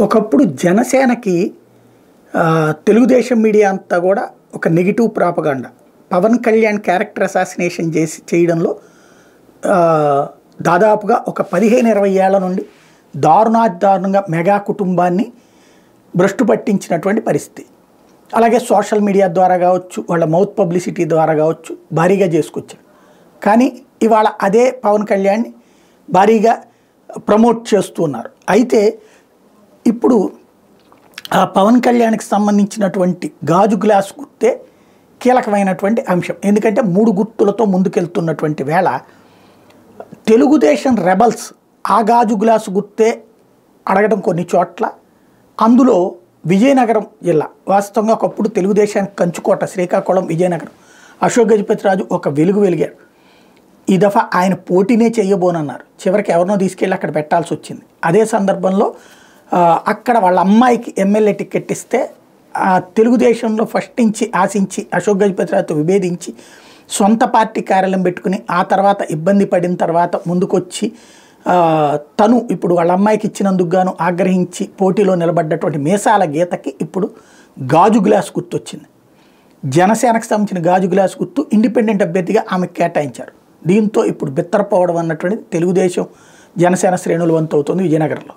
ఒకప్పుడు జనసేనకి తెలుగుదేశం మీడియా అంతా కూడా ఒక negative propaganda. Pawan Kalyan character assassination చేయడంలో దాదాపుగా ఒక 15-20 ఏళ్ల నుండి దారుణంగా మెగా కుటుంబాన్ని భ్రష్టు పట్టించినటువంటి పరిస్థితి. అలాగే సోషల్ మీడియా ద్వారా కావచ్చు, వాళ్ళ మౌత్ పబ్లిసిటీ ద్వారా కావచ్చు భారీగా చేసుకొచ్చారు. కానీ ఇవాళ అదే పవన్ కళ్యాణ్ని భారీగా ప్రమోట్ చేస్తున్నారు. అయితే ఇప్పుడు ఆ పవన్ కళ్యాణ్కి సంబంధించినటువంటి గాజు గ్లాస్ గుర్తే కీలకమైనటువంటి అంశం. ఎందుకంటే 3 గుర్తులతో ముందుకెళ్తున్నటువంటి వేళ తెలుగుదేశం రెబల్స్ ఆ గాజు గ్లాసు గుర్తే అడగడం కొన్ని చోట్ల, అందులో విజయనగరం జిల్లా వాస్తవంగా ఒకప్పుడు తెలుగుదేశానికి కంచుకోట శ్రీకాకుళం, విజయనగరం. అశోక్ గజపతిరాజు ఒక వెలిగారు. ఈ దఫా ఆయన పోటీనే చేయబోనన్నారు. చివరికి ఎవరినో తీసుకెళ్ళి అక్కడ పెట్టాల్సి వచ్చింది. అదే సందర్భంలో అక్కడ వాళ్ళ అమ్మాయికి ఎమ్మెల్యే టికెట్ ఇస్తే తెలుగుదేశంలో ఫస్ట్ నుంచి ఆశించి అశోక్ గజపతిరాజుతో విభేదించి సొంత పార్టీ కార్యాలయం పెట్టుకుని ఆ తర్వాత ఇబ్బంది పడిన తర్వాత ముందుకొచ్చి తను ఇప్పుడు వాళ్ళ అమ్మాయికి ఇచ్చినందుకు గాను ఆగ్రహించి పోటీలో నిలబడ్డటువంటి మీసాల గీతకి ఇప్పుడు గాజు గ్లాస్ గుర్తు వచ్చింది. జనసేనకు సంబంధించిన గాజు గ్లాస్ గుర్తు ఇండిపెండెంట్ అభ్యర్థిగా ఆమెకు కేటాయించారు. దీంతో ఇప్పుడు బిత్తరపోవడం అన్నటువంటిది తెలుగుదేశం జనసేన శ్రేణుల వంతు అవుతుంది విజయనగరంలో.